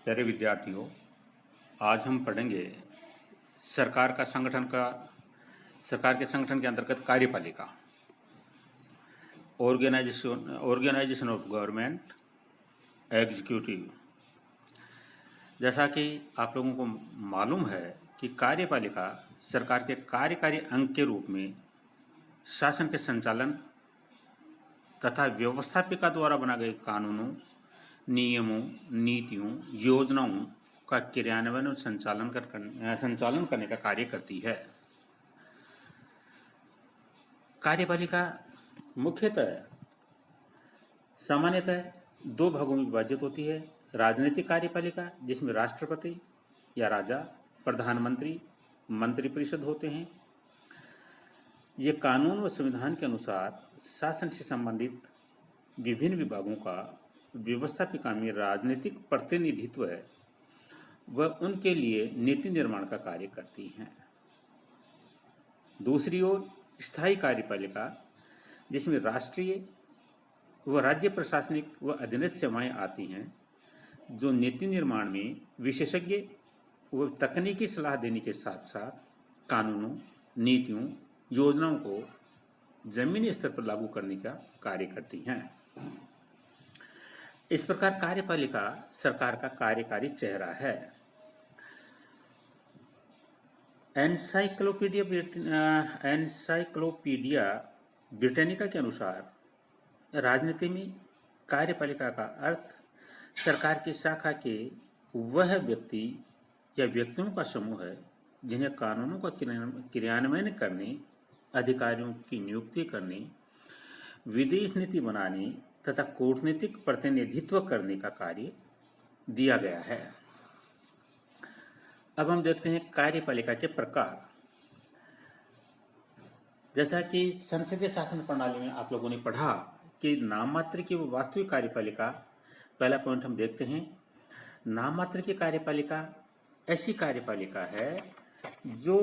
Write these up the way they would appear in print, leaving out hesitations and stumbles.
प्यारे विद्यार्थियों, आज हम पढ़ेंगे सरकार का संगठन का सरकार के संगठन के अंतर्गत कार्यपालिका, ऑर्गेनाइजेशन ऑफ गवर्नमेंट, एग्जीक्यूटिव। जैसा कि आप लोगों को मालूम है कि कार्यपालिका सरकार के कार्यकारी अंग के रूप में शासन के संचालन तथा व्यवस्थापिका द्वारा बनाए गए कानूनों, नियमों, नीतियों, योजनाओं का क्रियान्वयन और संचालन करने का कार्य करती है। कार्यपालिका मुख्यतः सामान्यतः दो भागों में विभाजित होती है। राजनीतिक कार्यपालिका, जिसमें राष्ट्रपति या राजा, प्रधानमंत्री, मंत्रिपरिषद होते हैं। ये कानून व संविधान के अनुसार शासन से संबंधित विभिन्न विभागों का व्यवस्थापिका में राजनीतिक प्रतिनिधित्व है व उनके लिए नीति निर्माण का कार्य करती हैं। दूसरी ओर स्थायी कार्यपालिका, जिसमें राष्ट्रीय व राज्य प्रशासनिक व अधीनस्थ सेवाएं आती हैं, जो नीति निर्माण में विशेषज्ञ व तकनीकी सलाह देने के साथ साथ कानूनों, नीतियों, योजनाओं को जमीनी स्तर पर लागू करने का कार्य करती हैं। इस प्रकार कार्यपालिका सरकार का कार्यकारी चेहरा है। एनसाइक्लोपीडिया ब्रिटानिका के अनुसार राजनीति में कार्यपालिका का अर्थ सरकार की शाखा के वह व्यक्ति या व्यक्तियों का समूह है जिन्हें कानूनों का क्रियान्वयन करने, अधिकारियों की नियुक्ति करने, विदेश नीति बनाने तथा कूटनीतिक प्रतिनिधित्व करने का कार्य दिया गया है। अब हम देखते हैं कार्यपालिका के प्रकार। जैसा कि संसदीय शासन प्रणाली में आप लोगों ने पढ़ा कि नाम मात्र की वो वास्तविक कार्यपालिका, पहला पॉइंट हम देखते हैं। नाम मात्र की कार्यपालिका ऐसी कार्यपालिका है जो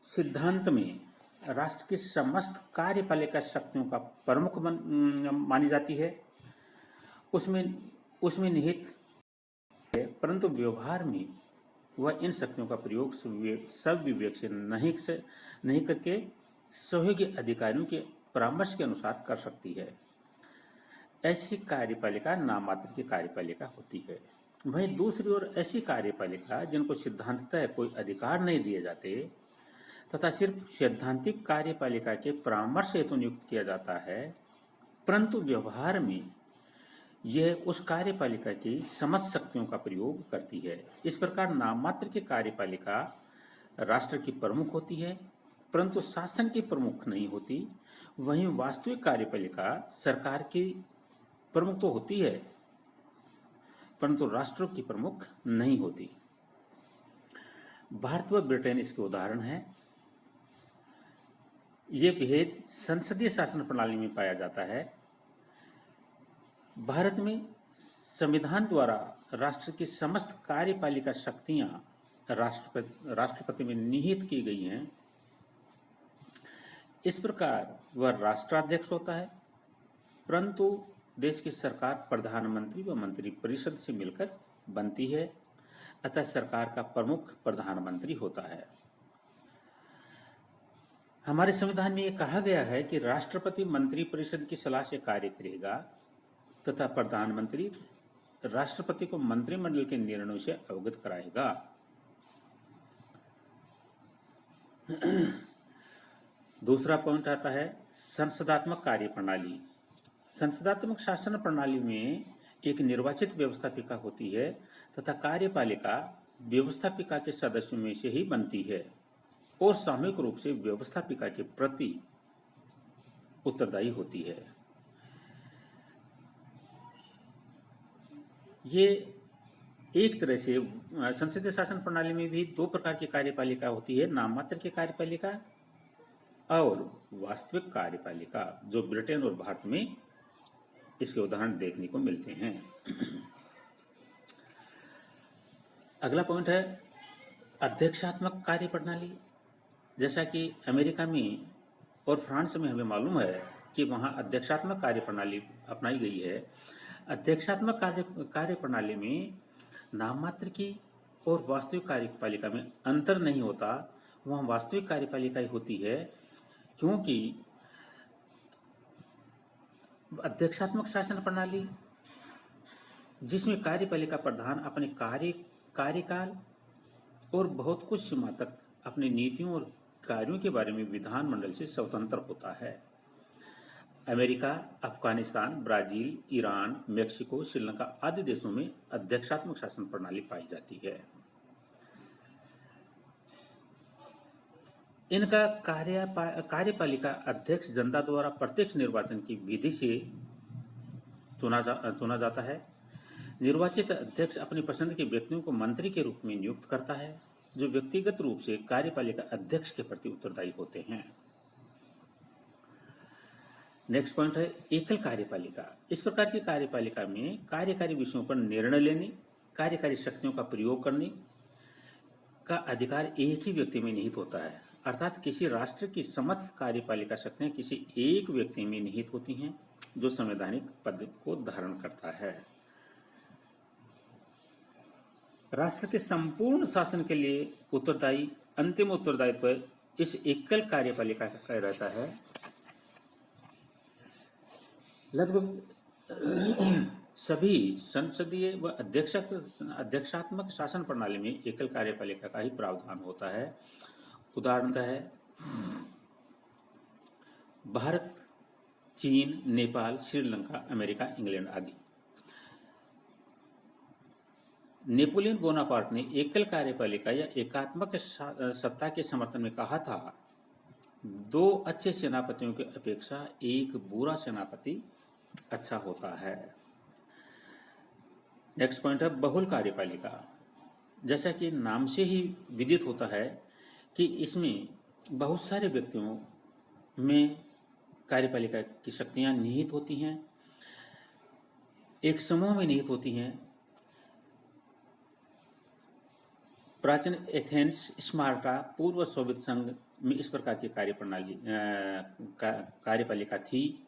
सिद्धांत में राष्ट्र की समस्त कार्यपालिका शक्तियों का प्रमुख मानी जाती है, उसमें निहित है, परंतु व्यवहार में वह इन शक्तियों का प्रयोग सब विवेक से नहीं करके सहयोगी अधिकारियों के परामर्श के अनुसार कर सकती है। ऐसी कार्यपालिका नाम मात्र की कार्यपालिका होती है। वहीं दूसरी ओर ऐसी कार्यपालिका जिनको सिद्धांततः कोई अधिकार नहीं दिए जाते तथा सिर्फ सैद्धांतिक कार्यपालिका के परामर्श हेतु नियुक्त किया जाता है, परंतु व्यवहार में यह उस कार्यपालिका की समस्त शक्तियों का प्रयोग करती है। इस प्रकार नाम मात्र की कार्यपालिका राष्ट्र की प्रमुख होती है, परंतु शासन की प्रमुख नहीं होती। वहीं वास्तविक कार्यपालिका सरकार की प्रमुख तो होती है, परंतु राष्ट्रों की प्रमुख नहीं होती। भारत व ब्रिटेन इसके उदाहरण है। ये भेद संसदीय शासन प्रणाली में पाया जाता है। भारत में संविधान द्वारा राष्ट्र की समस्त कार्यपालिका शक्तियां राष्ट्रपति में निहित की गई हैं। इस प्रकार वह राष्ट्राध्यक्ष होता है, परंतु देश की सरकार प्रधानमंत्री व मंत्रिपरिषद से मिलकर बनती है, अतः सरकार का प्रमुख प्रधानमंत्री होता है। हमारे संविधान में यह कहा गया है कि राष्ट्रपति मंत्रिपरिषद की सलाह से कार्य करेगा तथा प्रधानमंत्री राष्ट्रपति को मंत्रिमंडल के निर्णयों से अवगत कराएगा। दूसरा पॉइंट आता है संसदात्मक कार्य प्रणाली। संसदात्मक शासन प्रणाली में एक निर्वाचित व्यवस्थापिका होती है तथा कार्यपालिका व्यवस्थापिका के सदस्यों में से ही बनती है और सामूहिक रूप से व्यवस्थापिका के प्रति उत्तरदायी होती है। ये एक तरह से संसदीय शासन प्रणाली में भी दो प्रकार की कार्यपालिका होती है, नाम मात्र की कार्यपालिका और वास्तविक कार्यपालिका, जो ब्रिटेन और भारत में इसके उदाहरण देखने को मिलते हैं। अगला पॉइंट है अध्यक्षात्मक कार्य प्रणाली। जैसा कि अमेरिका में और फ्रांस में हमें मालूम है कि वहाँ अध्यक्षात्मक कार्य प्रणाली अपनाई गई है। अध्यक्षात्मक कार्य प्रणाली में नाम मात्र की और वास्तविक कार्यपालिका में अंतर नहीं होता, वहाँ वास्तविक कार्यपालिका ही होती है, क्योंकि अध्यक्षात्मक शासन प्रणाली जिसमें कार्यपालिका प्रधान अपने कार्यकाल और बहुत कुछ सीमा तक अपनी नीतियों और कार्यों के बारे में विधानमंडल से स्वतंत्र होता है। America, Afghanistan, Brazil, Iran, Mexico, Sri Lanka आदि देशों में अध्यक्षात्मक शासन प्रणाली पाई जाती है। इनका कार्यपालिका अध्यक्ष जनता द्वारा प्रत्यक्ष निर्वाचन की विधि से चुना जाता है। निर्वाचित अध्यक्ष अपनी पसंद के व्यक्तियों को मंत्री के रूप में नियुक्त करता है, जो व्यक्तिगत रूप से कार्यपालिका अध्यक्ष के प्रति उत्तरदायी होते हैं। नेक्स्ट पॉइंट है एकल कार्यपालिका। इस प्रकार की कार्यपालिका में कार्यकारी विषयों पर निर्णय लेने, कार्यकारी शक्तियों का प्रयोग करने का अधिकार एक ही व्यक्ति में निहित होता है, अर्थात किसी राष्ट्र की समस्त कार्यपालिका शक्तियां किसी एक व्यक्ति में निहित होती हैं, जो संवैधानिक पद को धारण करता है। राष्ट्र के संपूर्ण शासन के लिए उत्तरदायी अंतिम उत्तरदायित्व इस एकल कार्यपालिका का रहता है। लगभग सभी संसदीय व अध्यक्षात्मक शासन प्रणाली में एकल कार्यपालिका का ही प्रावधान होता है। उदाहरणतः है भारत, चीन, नेपाल, श्रीलंका, अमेरिका, इंग्लैंड आदि। नेपोलियन बोनापार्ट ने एकल कार्यपालिका या एकात्मक सत्ता के समर्थन में कहा था, 2 अच्छे सेनापतियों की अपेक्षा एक बुरा सेनापति अच्छा होता है। नेक्स्ट पॉइंट है बहुल कार्यपालिका। जैसा कि नाम से ही विदित होता है कि इसमें बहुत सारे व्यक्तियों में कार्यपालिका की शक्तियां निहित होती हैं, एक समूह में निहित होती हैं। प्राचीन एथेंस, स्पार्टा, पूर्व सोवियत संघ में इस प्रकार की कार्यपालिका थी।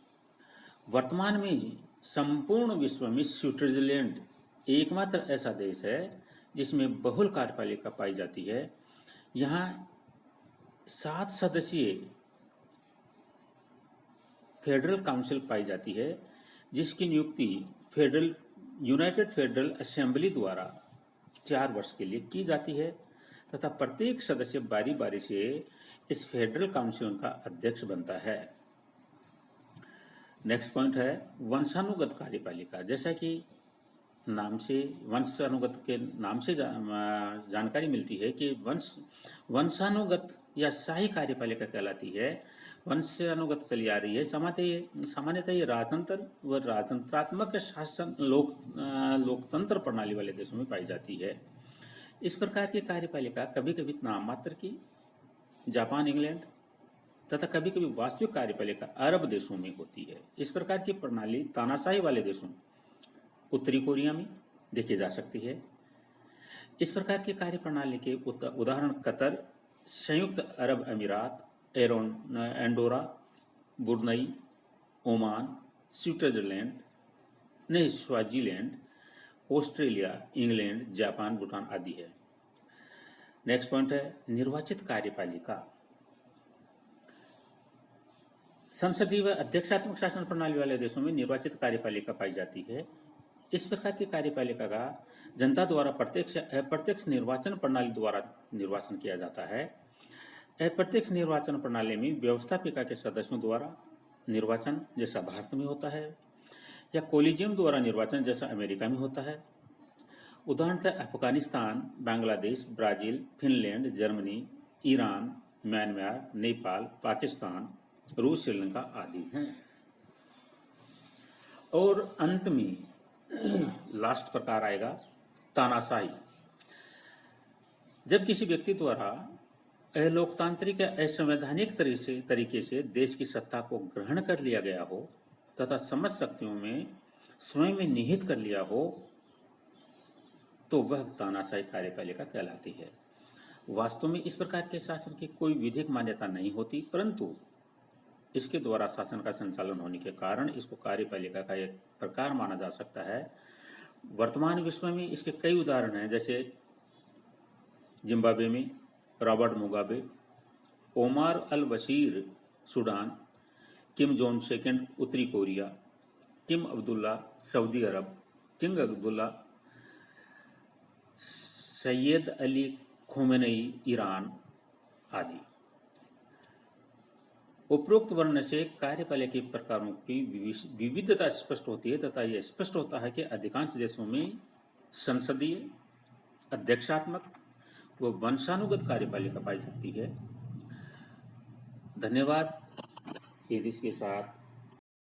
वर्तमान में संपूर्ण विश्व में स्विट्जरलैंड एकमात्र ऐसा देश है जिसमें बहुल कार्यपालिका पाई जाती है। यहाँ 7 सदस्यीय फेडरल काउंसिल पाई जाती है, जिसकी नियुक्ति यूनाइटेड फेडरल असेंबली द्वारा 4 वर्ष के लिए की जाती है तथा प्रत्येक सदस्य बारी बारी से इस फेडरल काउंसिल का अध्यक्ष बनता है। नेक्स्ट पॉइंट है वंशानुगत कार्यपालिका। जैसा कि नाम से वंशानुगत के नाम से जानकारी मिलती है कि वंशानुगत या शाही कार्यपालिका कहलाती है। वंशानुगत चली आ रही है। सामान्यतः ये राजतंत्र व राजतंत्रात्मक शासन लोकतंत्र प्रणाली वाले देशों में पाई जाती है। इस प्रकार की कार्यपालिका कभी कभी नाम मात्र की जापान, इंग्लैंड तथा कभी कभी वास्तविक कार्यपालिका अरब देशों में होती है। इस प्रकार की प्रणाली तानाशाही वाले देशों उत्तरी कोरिया में देखी जा सकती है। इस प्रकार की कार्यप्रणाली के उदाहरण कतर, संयुक्त अरब अमीरात, Andorra, Brunei, Oman, Switzerland, Swaziland, Australia, England, Japan, Bhutan आदि है। नेक्स्ट पॉइंट है निर्वाचित कार्यपालिका। संसदीय व अध्यक्षात्मक शासन प्रणाली वाले देशों में निर्वाचित कार्यपालिका पाई जाती है। इस प्रकार की कार्यपालिका का जनता द्वारा प्रत्यक्ष अप्रत्यक्ष निर्वाचन प्रणाली द्वारा निर्वाचन किया जाता है। अप्रत्यक्ष निर्वाचन प्रणाली में व्यवस्थापिका के सदस्यों द्वारा निर्वाचन जैसा भारत में होता है, या कोलिजियम द्वारा निर्वाचन जैसा अमेरिका में होता है। उदाहरणतः Afghanistan, Bangladesh, Brazil, Finland, Germany, Iran, Myanmar, Nepal, Pakistan, रूस, श्रीलंका आदि हैं। और अंत में लास्ट प्रकार आएगा तानाशाही। जब किसी व्यक्ति द्वारा अलोकतांत्रिक या असंवैधानिक तरीके से देश की सत्ता को ग्रहण कर लिया गया हो तथा समस्त शक्तियों में स्वयं में निहित कर लिया हो, तो वह तानाशाही कार्यपालिका कहलाती है। वास्तव में इस प्रकार के शासन की कोई विधिक मान्यता नहीं होती, परंतु इसके द्वारा शासन का संचालन होने के कारण इसको कार्यपालिका का एक प्रकार माना जा सकता है। वर्तमान विश्व में इसके कई उदाहरण हैं, जैसे जिम्बाब्वे में रॉबर्ट मुगाबे, ओमार अल बशीर सूडान, किम जोन सेकंड उत्तरी कोरिया, किम अब्दुल्ला सऊदी अरब, king Abdullah, Syed Ali Khomeini Iran आदि। उपरोक्त वर्णन से कार्यपालिका के प्रकारों की विविधता स्पष्ट होती है तथा यह स्पष्ट होता है कि अधिकांश देशों में संसदीय, अध्यक्षात्मक व वंशानुगत कार्यपालिका पाई जाती है। धन्यवाद। इसके साथ